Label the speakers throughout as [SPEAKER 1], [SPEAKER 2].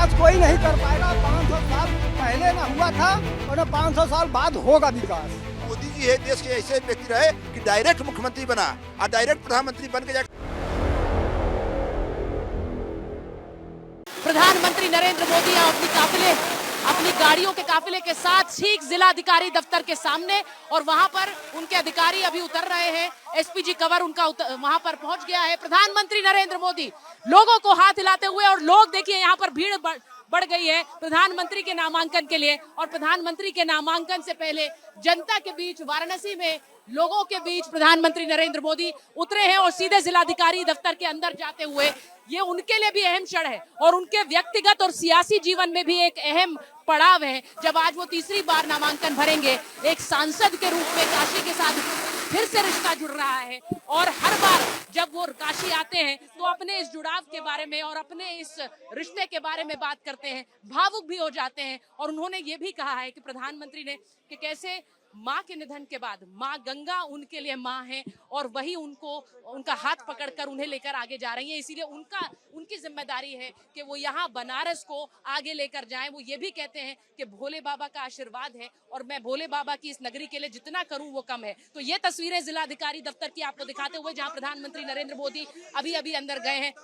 [SPEAKER 1] विकास कोई नहीं कर पाएगा। 500 साल पहले ना हुआ था और 500 साल बाद होगा विकास।
[SPEAKER 2] मोदी जी है देश के ऐसे व्यक्ति रहे कि डायरेक्ट मुख्यमंत्री बना और डायरेक्ट प्रधानमंत्री बन के जाकर
[SPEAKER 3] प्रधानमंत्री नरेंद्र मोदी अपनी गाड़ियों के काफिले के साथ ठीक जिलाधिकारी दफ्तर के सामने, और वहां पर उनके अधिकारी अभी उतर रहे हैं। एसपीजी कवर उनका वहां पर पहुंच गया है। प्रधानमंत्री नरेंद्र मोदी लोगों को हाथ हिलाते हुए, और लोग देखिए यहाँ पर भीड़ बढ़ गई है प्रधानमंत्री के नामांकन के लिए। और प्रधानमंत्री के नामांकन से पहले जनता के बीच, वाराणसी में लोगों के बीच प्रधानमंत्री नरेंद्र मोदी उतरे हैं और सीधे जिलाधिकारी दफ्तर के अंदर जाते हुए, ये उनके लिए भी अहम क्षण है और उनके व्यक्तिगत और सियासी जीवन में भी एक अहम पड़ाव है, जब आज वो तीसरी बार नामांकन भरेंगे। एक सांसद के रूप में काशी के साथ फिर से रिश्ता जुड़ रहा है, और हर बार जब वो काशी आते हैं तो अपने इस जुड़ाव के बारे में और अपने इस रिश्ते के बारे में बात करते हैं, भावुक भी हो जाते हैं। और उन्होंने ये भी कहा है कि प्रधानमंत्री ने कि कैसे माँ के निधन के बाद माँ गंगा उनके लिए माँ है, और वही उनका हाथ पकड़कर उन्हें लेकर आगे जा रही है। इसीलिए उनकी जिम्मेदारी है कि वो यहाँ बनारस को आगे लेकर जाएं। वो ये भी कहते हैं कि भोले बाबा का आशीर्वाद है और मैं भोले बाबा की इस नगरी के लिए जितना करूं वो कम है। तो ये तस्वीरें जिलाधिकारी दफ्तर की आपको दिखाते हुए, जहाँ प्रधानमंत्री नरेंद्र मोदी अभी अंदर गए हैं।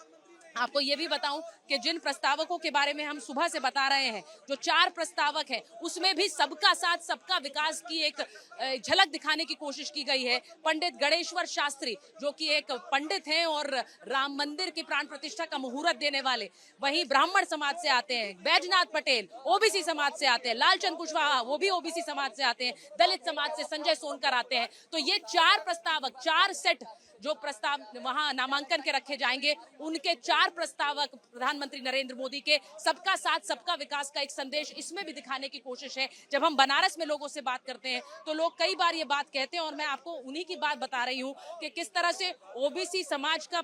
[SPEAKER 3] आपको ये भी बताऊं कि जिन प्रस्तावकों के बारे में हम सुबह से बता रहे हैं, जो 4 प्रस्तावक हैं, उसमें भी सबका साथ सबका विकास की एक झलक दिखाने की कोशिश की गई है। पंडित गणेश्वर शास्त्री जो कि एक पंडित हैं और राम मंदिर की प्राण प्रतिष्ठा का मुहूर्त देने वाले, वहीं ब्राह्मण समाज से आते हैं। बैजनाथ पटेल ओबीसी समाज से आते हैं। लालचंद कुशवाहा वो भी ओबीसी समाज से आते हैं। दलित समाज से संजय सोनकर आते हैं। तो ये 4 प्रस्तावक, 4 सेट जो प्रस्ताव वहां नामांकन के रखे जाएंगे, उनके 4 प्रस्तावक प्रधानमंत्री नरेंद्र मोदी के सबका साथ सबका विकास का एक संदेश इसमें भी दिखाने की कोशिश है। जब हम बनारस में लोगों से बात करते हैं तो लोग कई बार ये बात कहते हैं, और मैं आपको उन्हीं की बात बता रही हूँ कि किस तरह से ओबीसी समाज का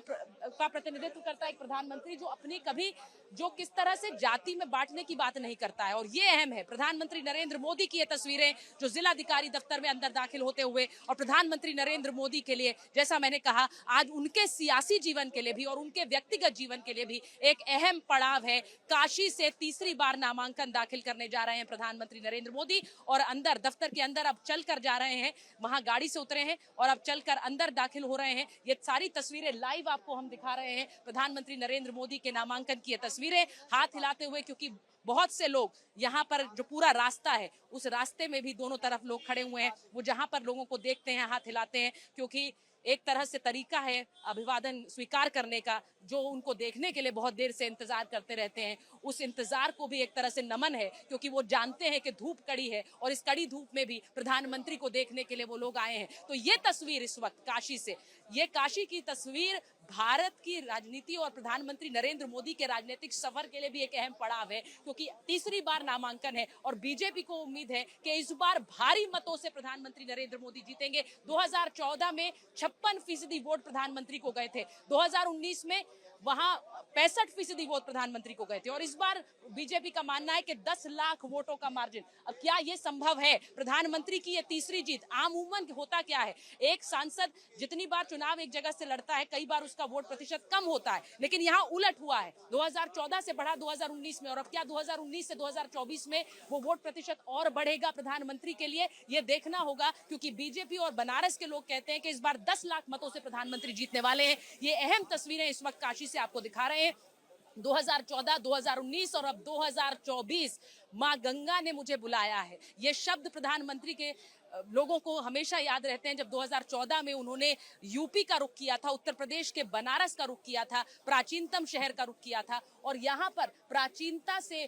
[SPEAKER 3] प्रतिनिधित्व करता है एक प्रधानमंत्री, जो किस तरह से जाति में बांटने की बात नहीं करता है। और ये अहम है। प्रधानमंत्री नरेंद्र मोदी की ये तस्वीरें जो जिलाधिकारी दफ्तर में अंदर दाखिल होते हुए, और प्रधानमंत्री नरेंद्र मोदी के लिए, जैसा मैंने कहा, आज उनके सियासी जीवन के लिए भी और उनके व्यक्तिगत जीवन के लिए भी एक अहम पड़ाव है। काशी से तीसरी बार नामांकन दाखिल करने जा रहे हैं प्रधानमंत्री नरेंद्र मोदी, और अंदर दफ्तर के अंदर अब चलकर जा रहे हैं। वहां गाड़ी से उतरे हैं और अब चलकर अंदर दाखिल हो रहे हैं। ये सारी तस्वीरें लाइव आपको हम दिखा रहे हैं, प्रधानमंत्री नरेंद्र मोदी के नामांकन की तस्वीरें हाथ हिलाते हुए, क्योंकि बहुत से लोग यहाँ पर जो पूरा रास्ता है उस रास्ते में भी दोनों तरफ लोग खड़े हुए हैं। वो जहाँ पर लोगों को देखते हैं हाथ हिलाते हैं, क्योंकि एक तरह से तरीका है अभिवादन स्वीकार करने का, जो उनको देखने के लिए बहुत देर से इंतजार करते रहते हैं। उस इंतजार को भी एक तरह से नमन है, क्योंकि वो जानते हैं कि धूप कड़ी है और इस कड़ी धूप में भी प्रधानमंत्री को देखने के लिए वो लोग आए हैं। तो ये तस्वीर इस वक्त काशी से, ये काशी की तस्वीर भारत की राजनीति और प्रधानमंत्री नरेंद्र मोदी के राजनीतिक सफर के लिए भी एक अहम पड़ाव है, क्योंकि तीसरी बार नामांकन है और बीजेपी को उम्मीद है कि इस बार भारी मतों से प्रधानमंत्री नरेंद्र मोदी जीतेंगे। 2014 में 56% वोट प्रधानमंत्री को गए थे, 2019 में वहां 65% वोट प्रधानमंत्री को गए थे, और इस बार बीजेपी का मानना है कि 10 लाख वोटों का मार्जिन। अब क्या ये संभव है? प्रधानमंत्री की ये तीसरी जीत। आमूमन होता क्या है, एक सांसद जितनी बार चुनाव एक जगह से लड़ता है, कई बार उसका वोट प्रतिशत कम होता है, लेकिन यहाँ उलट हुआ है। 2014 से बढ़ा 2019 में, और अब क्या 2019 से 2024 में वो वोट प्रतिशत और बढ़ेगा प्रधानमंत्री के लिए? ये देखना होगा, क्योंकि बीजेपी और बनारस के लोग कहते हैं कि इस बार 10 लाख मतों से प्रधानमंत्री जीतने वाले हैं। ये अहम तस्वीरें इस वक्त काशी से आपको दिखा रहे हैं। 2014, 2019 और अब 2024, माँ गंगा ने मुझे बुलाया है। ये शब्द प्रधानमंत्री के लोगों को हमेशा याद रहते हैं। जब 2014 में उन्होंने यूपी का रुख किया था, उत्तर प्रदेश के बनारस का रुख किया था, प्राचीनतम शहर का रुख किया था, और यहाँ पर प्राचीनता से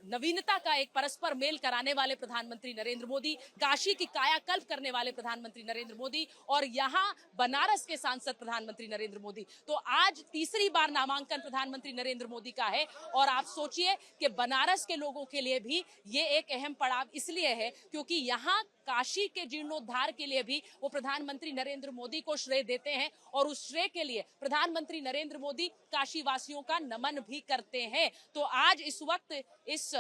[SPEAKER 3] नवीनता का एक परस्पर मेल कराने वाले प्रधानमंत्री नरेंद्र मोदी, काशी की कायाकल्प करने वाले प्रधानमंत्री नरेंद्र मोदी, और यहाँ बनारस के सांसद प्रधानमंत्री नरेंद्र मोदी। तो आज तीसरी बार नामांकन प्रधानमंत्री नरेंद्र मोदी का है, और आप सोचिए कि बनारस के लोगों के लिए भी ये एक अहम पड़ाव इसलिए है क्योंकि यहाँ काशी के जीर्णोद्धार के लिए भी वो प्रधानमंत्री नरेंद्र मोदी को श्रेय देते हैं, और उस श्रेय के लिए प्रधानमंत्री नरेंद्र मोदी काशी वासियों का नमन भी करते हैं। तो आज इस वक्त इस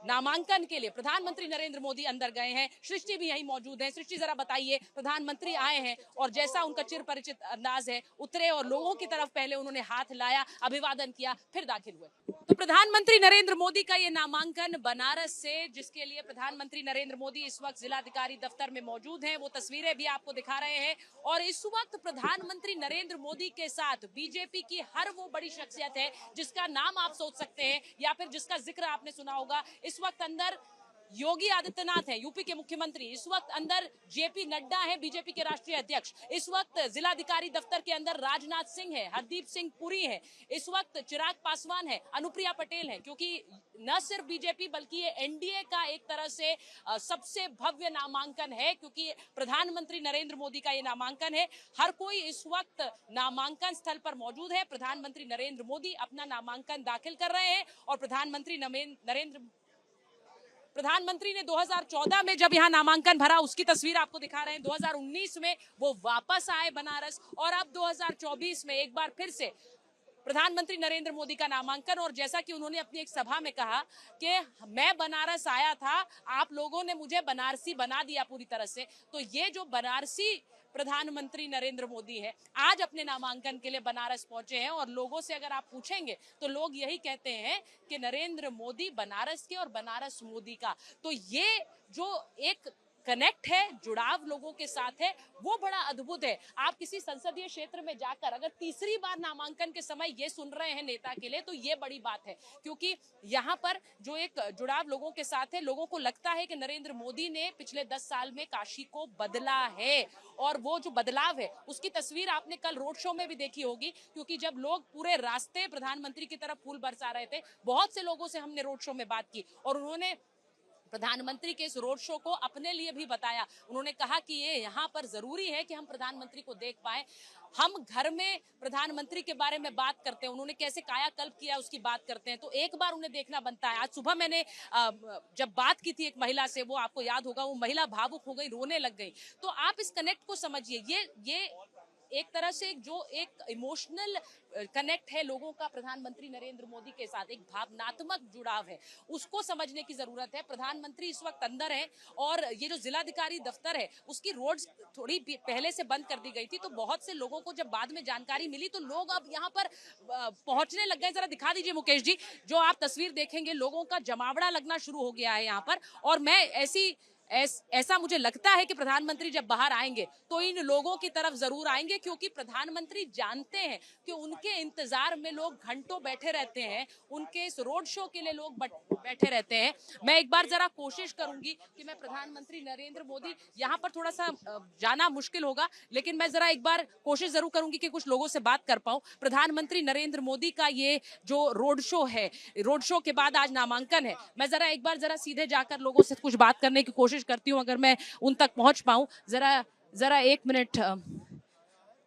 [SPEAKER 3] नामांकन के लिए प्रधानमंत्री नरेंद्र मोदी अंदर गए हैं। सृष्टि भी यहीं मौजूद है। सृष्टि, जरा बताइए, प्रधानमंत्री आए हैं और जैसा उनका चिर परिचित अंदाज है, उतरे और लोगों की तरफ पहले उन्होंने हाथ लाया, अभिवादन किया, फिर दाखिल हुए। तो प्रधानमंत्री नरेंद्र मोदी का ये नामांकन बनारस से, जिसके लिए प्रधानमंत्री नरेंद्र मोदी इस वक्त जिलाधिकारी दफ्तर में मौजूद हैं, वो तस्वीरें भी आपको दिखा रहे हैं। और इस वक्त प्रधानमंत्री नरेंद्र मोदी के साथ बीजेपी की हर वो बड़ी शख्सियत है जिसका नाम आप सोच सकते हैं या फिर जिसका जिक्र आपने सुना होगा। इस वक्त अंदर योगी आदित्यनाथ है, यूपी के मुख्यमंत्री। इस वक्त अंदर जेपी नड्डा है, बीजेपी के राष्ट्रीय अध्यक्ष। इस वक्त जिलाधिकारी दफ्तर के अंदर राजनाथ सिंह है, हरदीप सिंह पुरी है। इस वक्त चिराग पासवान है, अनुप्रिया पटेल है, क्योंकि न सिर्फ बीजेपी बल्कि ये एनडीए का एक तरह से सबसे भव्य नामांकन है, क्योंकि प्रधानमंत्री नरेंद्र मोदी का ये नामांकन है। हर कोई इस वक्त नामांकन स्थल पर मौजूद है। प्रधानमंत्री नरेंद्र मोदी अपना नामांकन दाखिल कर रहे हैं और प्रधानमंत्री ने 2014 में जब यहाँ नामांकन भरा, उसकी तस्वीर आपको दिखा रहे हैं। 2019 में वो वापस आए बनारस और अब 2024 में एक बार फिर से प्रधानमंत्री नरेंद्र मोदी का नामांकन। और जैसा कि उन्होंने अपनी एक सभा में कहा कि मैं बनारस आया था, आप लोगों ने मुझे बनारसी बना दिया पूरी तरह से। तो ये जो बनारसी प्रधानमंत्री नरेंद्र मोदी है, आज अपने नामांकन के लिए बनारस पहुंचे हैं और लोगों से अगर आप पूछेंगे तो लोग यही कहते हैं कि नरेंद्र मोदी बनारस के और बनारस मोदी का। तो ये जो एक कनेक्ट है, जुड़ाव लोगों के साथ है, वो बड़ा अद्भुत है। आप किसी संसदीय क्षेत्र में जाकर अगर तीसरी बार नामांकन के समय ये सुन रहे हैं नेता के लिए, तो ये बड़ी बात है, क्योंकि यहाँ पर जो एक जुड़ाव लोगों के साथ है, लोगों को लगता है कि नरेंद्र मोदी ने पिछले 10 साल में काशी को बदला है। और वो जो बदलाव है उसकी तस्वीर आपने कल रोड शो में भी देखी होगी, क्योंकि जब लोग पूरे रास्ते प्रधानमंत्री की तरफ फूल बरसा रहे थे, बहुत से लोगों से हमने रोड शो में बात की और उन्होंने प्रधानमंत्री के इस रोड शो को अपने लिए भी बताया। उन्होंने कहा कि ये यहाँ पर जरूरी है कि हम प्रधानमंत्री को देख पाए। हम घर में प्रधानमंत्री के बारे में बात करते हैं, उन्होंने कैसे कायाकल्प किया उसकी बात करते हैं, तो एक बार उन्हें देखना बनता है। आज सुबह मैंने जब बात की थी एक महिला से, वो आपको याद होगा, वो महिला भावुक हो गई, रोने लग गई। तो आप इस कनेक्ट को समझिए, ये एक तरह से जो एक इमोशनल कनेक्ट है लोगों का प्रधानमंत्री नरेंद्र मोदी के साथ, एक भावनात्मक जुड़ाव है, उसको समझने की जरूरत है। प्रधानमंत्री इस वक्त अंदर है और ये जो जिलाधिकारी दफ्तर है उसकी रोड्स थोड़ी पहले से बंद कर दी गई थी, तो बहुत से लोगों को जब बाद में जानकारी मिली तो लोग अब यहाँ पर पहुंचने लग गए। जरा दिखा दीजिए मुकेश जी, जो आप तस्वीर देखेंगे, लोगों का जमावड़ा लगना शुरू हो गया है यहाँ पर। और मैं ऐसा मुझे लगता है कि प्रधानमंत्री जब बाहर आएंगे तो इन लोगों की तरफ जरूर आएंगे, क्योंकि प्रधानमंत्री जानते हैं कि उनके इंतजार में लोग घंटों बैठे रहते हैं, उनके इस रोड शो के लिए लोग बैठे रहते हैं। मैं एक बार जरा कोशिश करूंगी कि मैं प्रधानमंत्री नरेंद्र मोदी, यहाँ पर थोड़ा सा जाना मुश्किल होगा, लेकिन मैं जरा एक बार कोशिश जरूर करूंगी कि कुछ लोगों से बात कर पाऊं। प्रधानमंत्री नरेंद्र मोदी का ये जो रोड शो है, रोड शो के बाद आज नामांकन है, मैं जरा एक बार जरा सीधे जाकर लोगों से कुछ बात करने की कोशिश करती हूँ, अगर मैं उन तक पहुंच पाऊं। जरा एक मिनट।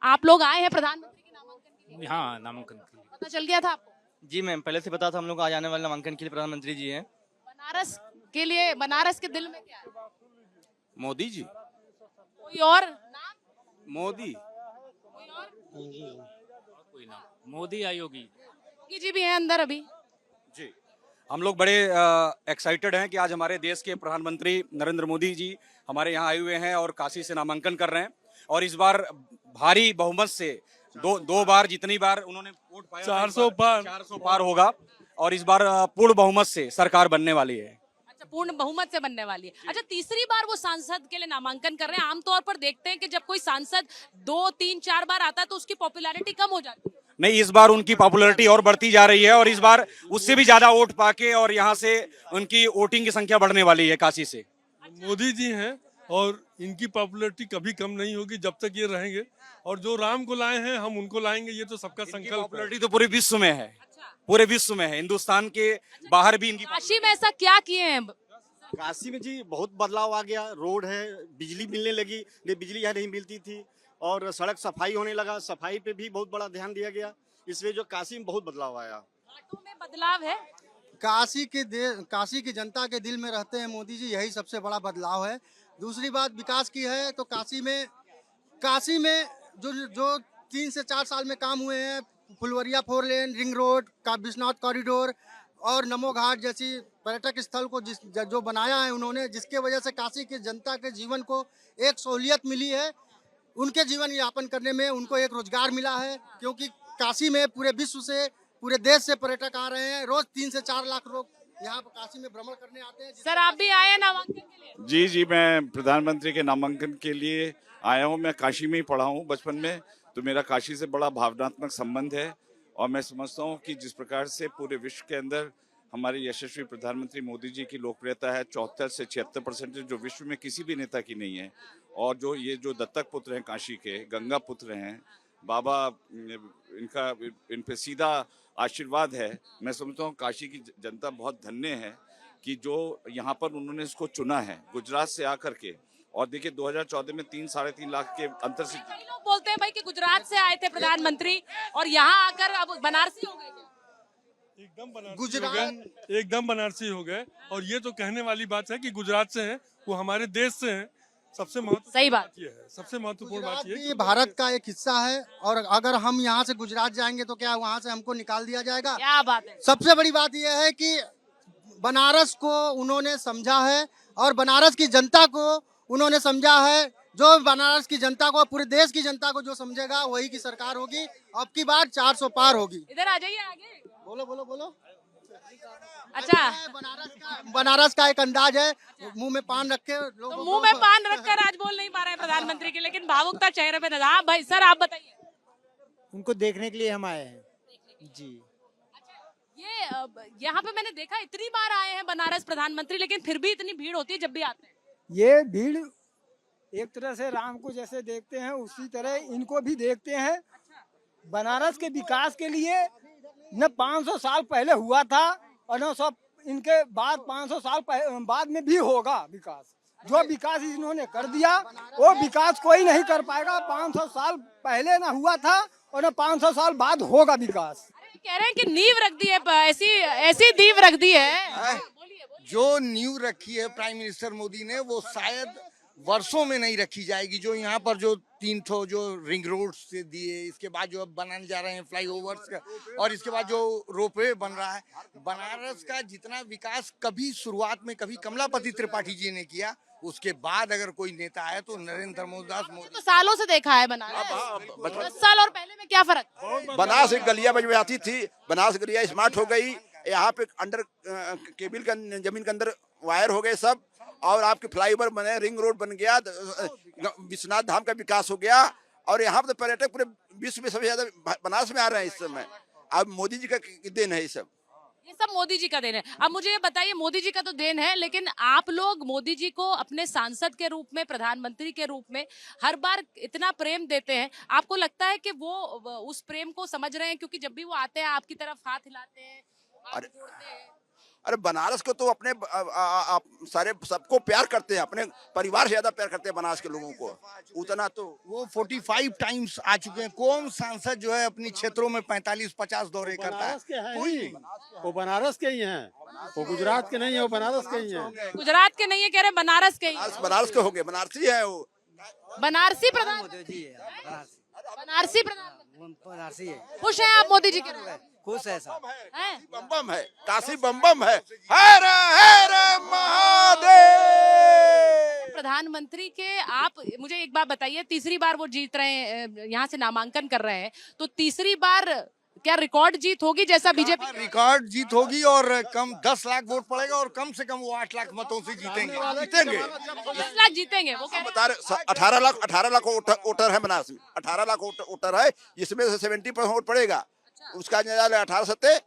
[SPEAKER 3] आप लोग आए हैं प्रधानमंत्री के नामांकन के लिए?
[SPEAKER 4] हाँ, नामांकन के लिए
[SPEAKER 3] पता चल गया था आपको?
[SPEAKER 4] जी मैम, पहले से पता था हम लोग आज आने वाले नामांकन के लिए प्रधानमंत्री जी हैं।
[SPEAKER 3] बनारस के लिए, बनारस के दिल में क्या है?
[SPEAKER 4] मोदी जी।
[SPEAKER 3] कोई और नाम?
[SPEAKER 4] मोदी।
[SPEAKER 3] कोई और?
[SPEAKER 4] कोई नाम? मोदी या योगी?
[SPEAKER 3] योगी जी भी हैं अंदर अभी।
[SPEAKER 5] जी, हम लोग बड़े एक्साइटेड हैं कि आज हमारे देश के प्रधानमंत्री नरेंद्र मोदी जी हमारे यहाँ आए हुए हैं और काशी से नामांकन कर रहे हैं। और इस बार भारी बहुमत से दो बार, जितनी बार उन्होंने वोट पाया 400 पार होगा और इस बार पूर्ण बहुमत से सरकार बनने वाली है।
[SPEAKER 3] अच्छा, पूर्ण बहुमत से बनने वाली है। अच्छा, तीसरी बार वो सांसद के लिए नामांकन कर रहे हैं। आमतौर पर देखते हैं कि जब कोई सांसद 2, 3, 4 बार आता है तो उसकी पॉपुलैरिटी कम हो जाती है।
[SPEAKER 5] नहीं, इस बार उनकी पॉपुलैरिटी और बढ़ती जा रही है और इस बार उससे भी ज्यादा वोट पाके और यहाँ से उनकी वोटिंग की संख्या बढ़ने वाली है काशी से।
[SPEAKER 6] मोदी जी हैं और इनकी पॉपुलैरिटी कभी कम नहीं होगी जब तक ये रहेंगे, और जो राम को लाए हैं हम उनको लाएंगे, ये तो सबका संकल्प है।
[SPEAKER 5] पॉपुलैरिटी तो पूरे विश्व में है। पूरे विश्व में है, हिंदुस्तान के बाहर भी इनकी।
[SPEAKER 3] काशी में ऐसा क्या किए हैं?
[SPEAKER 7] काशी में जी बहुत बदलाव आ गया। रोड है, बिजली मिलने लगी, नहीं बिजली यहाँ नहीं मिलती थी, और सड़क सफाई होने लगा, सफाई पे भी बहुत बड़ा ध्यान दिया गया। इसलिए जो काशी में बहुत बदलाव आया।
[SPEAKER 3] घाटों में बदलाव है।
[SPEAKER 1] काशी की जनता के दिल में रहते हैं मोदी जी, यही सबसे बड़ा बदलाव है। दूसरी बात विकास की है तो काशी में जो 3 से 4 साल में काम हुए हैं, फुलवरिया 4 लेन, रिंग रोड का, विश्वनाथ कॉरिडोर और नमो घाट जैसी पर्यटक स्थल को जो बनाया है उन्होंने, जिसके वजह से काशी के जनता के जीवन को एक सहूलियत मिली है, उनके जीवन यापन करने में उनको एक रोजगार मिला है। क्योंकि काशी में पूरे विश्व से, पूरे देश से पर्यटक आ रहे हैं, रोज 3 से 4 लाख लोग यहाँ पर काशी में भ्रमण करने आते हैं।
[SPEAKER 3] सर आप भी आए हैं नामांकन के लिए?
[SPEAKER 8] जी जी, मैं प्रधानमंत्री के नामांकन के लिए आया हूँ। मैं काशी में ही पढ़ा हूँ बचपन में, तो मेरा काशी से बड़ा भावनात्मक संबंध है। और मैं समझता हूँ कि जिस प्रकार से पूरे विश्व के अंदर हमारे यशस्वी प्रधानमंत्री मोदी जी की लोकप्रियता है 74 से 76%, जो विश्व में किसी भी नेता की नहीं है। और जो ये जो दत्तक पुत्र हैं काशी के, गंगा पुत्र हैं, बाबा इनका इन पे सीधा आशीर्वाद है। मैं समझता हूँ काशी की जनता बहुत धन्य है कि जो यहाँ पर उन्होंने इसको चुना है गुजरात से आकर के। और देखिए 2014 में 3-3.5 लाख के अंतर से
[SPEAKER 3] कई लोग बोलते हैं भाई कि गुजरात से आए थे प्रधानमंत्री और यहाँ आकर अब बनारसी हो गए क्या?
[SPEAKER 6] एकदम बनारसी हो गए। और ये तो कहने वाली बात है कि गुजरात से हैं, वो हमारे देश से हैं। सबसे महत्वपूर्ण
[SPEAKER 3] सही बात
[SPEAKER 6] ये है, सबसे महत्वपूर्ण बात
[SPEAKER 1] गुजरात
[SPEAKER 6] ये
[SPEAKER 1] भी भारत का एक हिस्सा है, और अगर हम यहाँ से गुजरात जाएंगे तो क्या वहाँ से हमको निकाल दिया जाएगा?
[SPEAKER 3] क्या बात है।
[SPEAKER 1] सबसे बड़ी बात यह है कि बनारस को उन्होंने समझा है और बनारस की जनता को उन्होंने समझा है। जो बनारस की जनता को, पूरे देश की जनता को जो समझेगा वही की सरकार होगी। अब की बार 400 पार होगी।
[SPEAKER 3] इधर आ जाइए आगे।
[SPEAKER 1] बोलो बोलो बोलो।
[SPEAKER 3] अच्छा,
[SPEAKER 1] बनारस का एक अंदाज है, मुंह में पान रखे लोग,
[SPEAKER 3] तो मुंह में पान रखकर आज बोल नहीं पा रहे हैं प्रधानमंत्री के, लेकिन भावुकता चेहरे पे नजर। हाँ भाई, सर आप बताइए।
[SPEAKER 9] उनको देखने के लिए हम आए हैं जी।
[SPEAKER 3] ये यहाँ पे मैंने देखा इतनी बार आए हैं बनारस प्रधानमंत्री, लेकिन फिर भी इतनी भीड़ होती है जब भी आते हैं।
[SPEAKER 9] ये भीड़ एक तरह से राम को जैसे देखते हैं उसी तरह इनको भी देखते हैं। बनारस के विकास के लिए न 500 साल पहले हुआ था और न सब इनके बाद 500 साल बाद में भी होगा विकास। जो विकास इन्होंने कर दिया वो विकास कोई नहीं कर पाएगा। 500 साल पहले ना हुआ था और न 500 साल बाद होगा विकास।
[SPEAKER 3] कह रहे हैं कि नींव रख दी है, ऐसी नींव रख दी है।
[SPEAKER 10] जो नींव रखी है प्राइम मिनिस्टर मोदी ने, वो शायद वर्षों में नहीं रखी जाएगी। जो यहाँ पर जो 3 जो रिंग रोड से दिए, इसके बाद जो अब बनाने जा रहे हैं फ्लाईओवर्स का, और इसके बाद जो रोपवे बन रहा है, बनारस का जितना विकास कभी शुरुआत में कभी कमलापति त्रिपाठी जी ने किया, उसके बाद अगर कोई नेता आया तो नरेंद्र मोदी।
[SPEAKER 3] तो सालों से देखा है बनारस, 10 साल और पहले में क्या फर्क?
[SPEAKER 2] बनारस एक गलिया बज में आती थी, बनारस गलिया स्मार्ट हो गई। यहाँ पे अंडर केबल का जमीन के अंदर वायर हो गए सब, और आपके फ्लाईओवर बने, रिंग रोड बन गया, विश्वनाथ धाम का विकास हो गया। और यहाँ पे पर्यटक पूरे विश्व में सबसे ज्यादा बनारस में आ रहे हैं इस समय। अब मोदी जी का देन है ये सब।
[SPEAKER 3] ये सब मोदी जी का देन है। अब मुझे ये बताइए, मोदी जी का तो देन है, लेकिन आप लोग मोदी जी को अपने सांसद के रूप में, प्रधानमंत्री के रूप में हर बार इतना प्रेम देते हैं, आपको लगता है कि वो उस प्रेम को समझ रहे हैं? क्योंकि जब भी वो आते हैं आपकी तरफ हाथ हिलाते हैं, हाथ जोड़ते हैं।
[SPEAKER 2] अरे बनारस को तो अपने आप सारे सबको प्यार करते हैं, अपने परिवार से ज्यादा प्यार करते हैं बनारस के लोगों को। उतना तो
[SPEAKER 10] वो 45 टाइम्स आ चुके हैं। कौन सांसद जो है अपनी क्षेत्रों में 45-50 दौरे करता है?
[SPEAKER 7] वो बनारस के ही हैं, वो गुजरात के नहीं है, वो बनारस के ही हैं।
[SPEAKER 3] गुजरात के नहीं है, कह रहे बनारस के ही।
[SPEAKER 2] बनारस के हो गए, बनारसी है वो।
[SPEAKER 3] बनारसी प्रधानमंत्री, बनारसी
[SPEAKER 9] बनारसी है।
[SPEAKER 3] खुश हैं आप मोदी जी के रूप में?
[SPEAKER 9] खुश है साहब।
[SPEAKER 2] बम बम है, काशी बम बम है। हर हर महादेव।
[SPEAKER 3] प्रधानमंत्री के आप मुझे एक बात बताइए, तीसरी बार वो जीत रहे हैं, यहाँ से नामांकन कर रहे हैं, तो तीसरी बार क्या रिकॉर्ड जीत होगी जैसा बीजेपी?
[SPEAKER 10] रिकॉर्ड जीत होगी और कम 10 लाख वोट पड़ेगा और कम से कम वो 8 लाख मतों से जीतेंगे।
[SPEAKER 3] 10 लाख जीतेंगे वो, कह रहे हैं।
[SPEAKER 2] 18 लाख वोटर है बनारस में, 18 लाख वोटर है, इसमें से 70% वोट पड़ेगा। उसका 18 सत्ते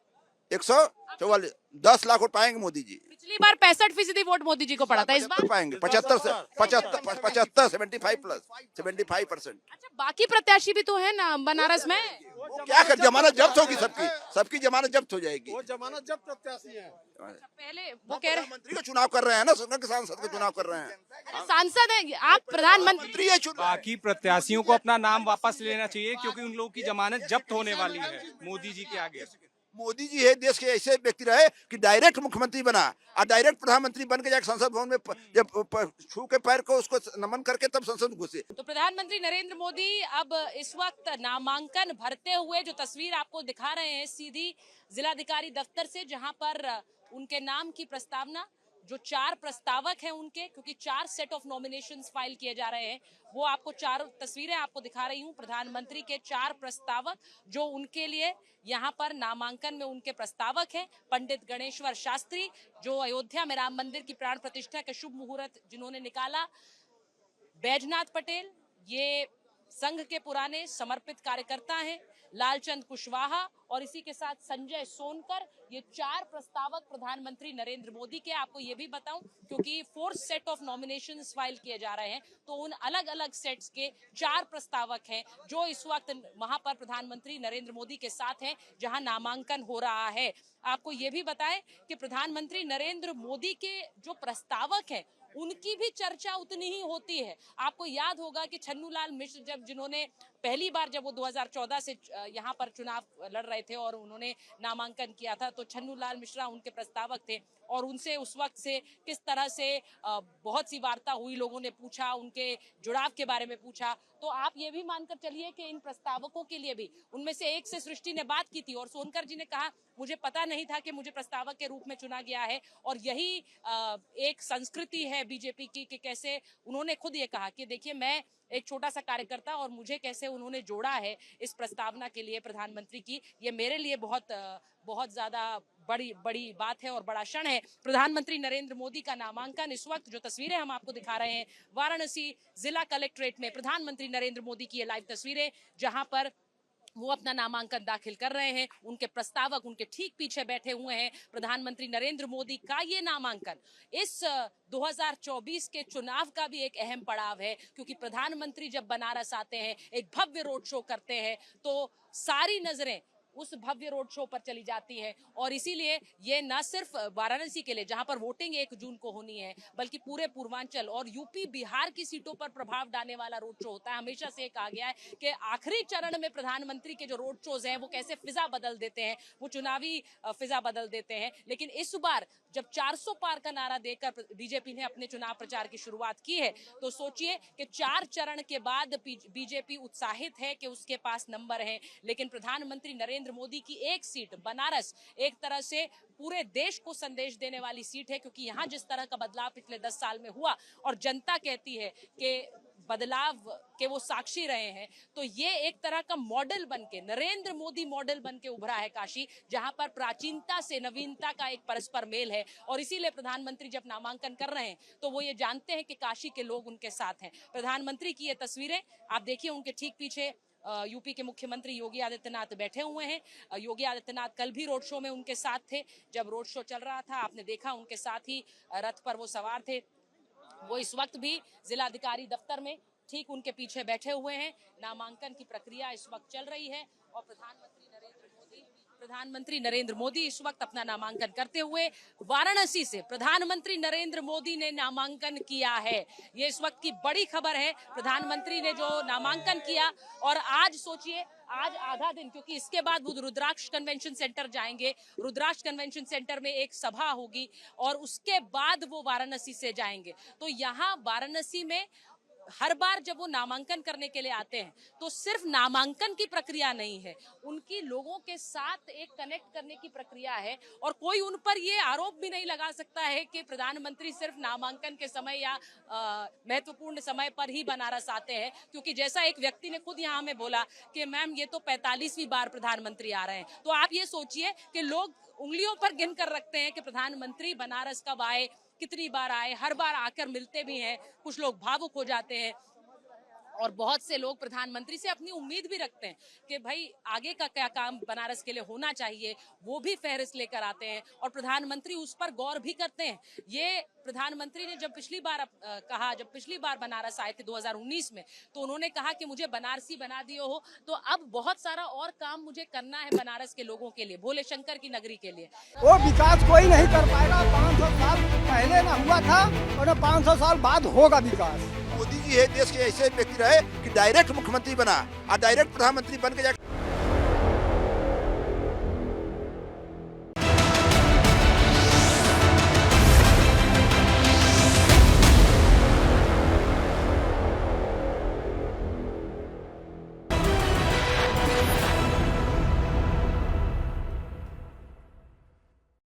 [SPEAKER 2] 144, 10 लाख वोट पाएंगे मोदी जी।
[SPEAKER 3] पिछली बार 65% वोट मोदी जी को पड़ा था, इस बार
[SPEAKER 2] पाएंगे 75 75%।
[SPEAKER 3] अच्छा, बाकी प्रत्याशी भी तो है ना बनारस में।
[SPEAKER 2] क्या कर, जमानत जब्त होगी सबकी जमानत जब्त हो जाएगी।
[SPEAKER 7] वो जमानत जब प्रत्याशी हैं।
[SPEAKER 3] पहले वो कह रहे
[SPEAKER 2] मंत्री का चुनाव कर रहे हैं ना, सांसद का चुनाव कर रहे हैं।
[SPEAKER 3] सांसद है आप, प्रधानमंत्री है।
[SPEAKER 5] बाकी प्रत्याशियों को अपना नाम वापस लेना चाहिए, क्योंकि उन लोगों की जमानत जब्त होने वाली है मोदी जी के आगे।
[SPEAKER 2] मोदी जी है देश के ऐसे व्यक्ति रहे कि डायरेक्ट मुख्यमंत्री बना और डायरेक्ट प्रधानमंत्री बन के जाकर संसद भवन में जब छू के पैर को उसको नमन करके तब संसद में घुसे।
[SPEAKER 3] तो प्रधानमंत्री नरेंद्र मोदी अब इस वक्त नामांकन भरते हुए जो तस्वीर आपको दिखा रहे हैं सीधी जिलाधिकारी दफ्तर से, जहां पर उनके नाम की प्रस्तावना, जो 4 प्रस्तावक हैं उनके, क्योंकि 4 सेट ऑफ नॉमिनेशंस फाइल किए जा रहे हैं, वो आपको 4 तस्वीरें आपको दिखा रही हूं। प्रधानमंत्री के 4 प्रस्तावक जो उनके लिए यहाँ पर नामांकन में उनके प्रस्तावक हैं। पंडित गणेश्वर शास्त्री जो अयोध्या में राम मंदिर की प्राण प्रतिष्ठा के शुभ मुहूर्त जिन्होंने निकाला, बैजनाथ पटेल ये संघ के पुराने समर्पित कार्यकर्ता हैं, लालचंद कुशवाहा और इसी के साथ संजय सोनकर, ये 4 प्रस्तावक प्रधानमंत्री नरेंद्र मोदी के। आपको ये भी बताऊं क्योंकि 4th set of nominations file किए जा रहे हैं, तो उन अलग अलग सेट्स के 4 प्रस्तावक हैं जो इस वक्त वहां पर प्रधानमंत्री नरेंद्र मोदी के साथ हैं जहां नामांकन हो रहा है। आपको ये भी बताएं कि प्रधानमंत्री नरेंद्र मोदी के जो प्रस्तावक हैं उनकी भी चर्चा उतनी ही होती है। आपको याद होगा कि छन्नूलाल मिश्र जिन्होंने पहली बार जब वो 2014 से यहाँ पर चुनाव लड़ रहे थे और उन्होंने नामांकन किया था, तो छन्नूलाल मिश्रा उनके प्रस्तावक थे और उनसे उस वक्त से किस तरह से बहुत सी वार्ता हुई, लोगों ने पूछा, उनके जुड़ाव के बारे में पूछा। तो आप ये भी मानकर चलिए कि इन प्रस्तावकों के लिए भी उनमें से एक से सृष्टि ने बात की थी और सोनकर जी ने कहा मुझे पता नहीं था कि मुझे प्रस्तावक के रूप में चुना गया है। और यही एक संस्कृति है बीजेपी की कि कैसे उन्होंने खुद ये कहा कि देखिए मैं एक छोटा सा कार्यकर्ता और मुझे कैसे उन्होंने जोड़ा है इस प्रस्तावना के लिए प्रधानमंत्री की, ये मेरे लिए बहुत ज्यादा बड़ी बात है और बड़ा क्षण है। प्रधानमंत्री नरेंद्र मोदी का नामांकन इस वक्त जो तस्वीरें हम आपको दिखा रहे हैं वाराणसी जिला कलेक्ट्रेट में, प्रधानमंत्री नरेंद्र मोदी की ये लाइव तस्वीरें जहां पर वो अपना नामांकन दाखिल कर रहे हैं। उनके प्रस्तावक उनके ठीक पीछे बैठे हुए हैं। प्रधानमंत्री नरेंद्र मोदी का ये नामांकन इस 2024 के चुनाव का भी एक अहम पड़ाव है, क्योंकि प्रधानमंत्री जब बनारस आते हैं, एक भव्य रोड शो करते हैं, तो सारी नजरें उस भव्य रोड शो पर चली जाती है। और इसीलिए ये न सिर्फ वाराणसी के लिए जहां पर वोटिंग 1 जून को होनी है, बल्कि पूरे पूर्वांचल और यूपी बिहार की सीटों पर प्रभाव डालने वाला रोड शो होता है। हमेशा से कहा गया है कि आखिरी चरण में प्रधानमंत्री के जो रोड शोज हैं वो कैसे फिजा बदल देते हैं, वो चुनावी फिजा बदल देते हैं। लेकिन इस बार जब 400 पार का नारा देकर बीजेपी ने अपने चुनाव प्रचार की शुरुआत की है, तो सोचिए कि 4 चरण के बाद बीजेपी उत्साहित है कि उसके पास नंबर है। लेकिन प्रधानमंत्री नरेंद्र मोदी की एक सीट बनारस एक तरह से पूरे देश को संदेश देने वाली सीट है, क्योंकि यहाँ जिस तरह का बदलाव पिछले 10 साल में हुआ और जनता कहती है कि बदलाव के वो साक्षी रहे हैं, तो ये एक तरह का मॉडल बनके, नरेंद्र मोदी मॉडल बनके उभरा है काशी, जहां पर प्राचीनता से नवीनता का एक परस्पर मेल है। और इसीलिए प्रधानमंत्री जब नामांकन कर रहे हैं तो वो ये जानते हैं कि काशी के लोग उनके साथ हैं। प्रधानमंत्री की ये तस्वीरें आप देखिए, उनके ठीक पीछे यूपी के मुख्यमंत्री योगी आदित्यनाथ बैठे हुए हैं। योगी आदित्यनाथ कल भी रोड शो में उनके साथ थे। जब रोड शो चल रहा था आपने देखा उनके साथ ही रथ पर वो सवार थे। वो इस वक्त भी जिलाधिकारी दफ्तर में ठीक उनके पीछे बैठे हुए हैं। नामांकन की प्रक्रिया इस वक्त चल रही है और प्रधानमंत्री नरेंद्र मोदी इस वक्त अपना नामांकन करते हुए वाराणसी से प्रधानमंत्री नरेंद्र मोदी ने नामांकन किया है। ये इस वक्त की बड़ी खबर है। प्रधानमंत्री ने जो नामांकन किया, और आज सोचिए आज आधा दिन, क्योंकि इसके बाद वो रुद्राक्ष कन्वेंशन सेंटर जाएंगे। रुद्राक्ष कन्वेंशन सेंटर में एक सभा होगी और उसके बाद वो वाराणसी से जाएंगे। तो यहाँ वाराणसी में हर बार जब वो नामांकन करने के लिए आते हैं तो सिर्फ नामांकन की प्रक्रिया नहीं है, उनकी लोगों के साथ एक कनेक्ट करने की प्रक्रिया है। और कोई उन पर ये आरोप भी नहीं लगा सकता है कि प्रधानमंत्री सिर्फ नामांकन के समय या महत्वपूर्ण समय पर ही बनारस आते हैं, क्योंकि जैसा एक व्यक्ति ने खुद यहाँ हमें बोला कि मैम ये तो 45वीं बार प्रधानमंत्री आ रहे हैं। तो आप ये सोचिए कि लोग उंगलियों पर गिन कर रखते हैं कि प्रधानमंत्री बनारस कब आए, कितनी बार आए, हर बार आकर मिलते भी हैं। कुछ लोग भावुक हो जाते हैं और बहुत से लोग प्रधानमंत्री से अपनी उम्मीद भी रखते हैं कि भाई आगे का क्या काम बनारस के लिए होना चाहिए, वो भी फहरिस्त लेकर आते हैं और प्रधानमंत्री उस पर गौर भी करते हैं। ये प्रधानमंत्री ने जब पिछली बार बनारस आए थे 2019 में, तो उन्होंने कहा कि मुझे बनारसी बना दिए हो, तो अब बहुत सारा और काम मुझे करना है बनारस के लोगों के लिए, भोले शंकर की नगरी के लिए।
[SPEAKER 9] वो विकास कोई नहीं कर पाएगा। 500 साल पहले ना हुआ था और 500 साल बाद होगा विकास।
[SPEAKER 2] मोदी जी है देश के ऐसे व्यक्ति रहे कि डायरेक्ट मुख्यमंत्री बना और डायरेक्ट प्रधानमंत्री बन के जाकर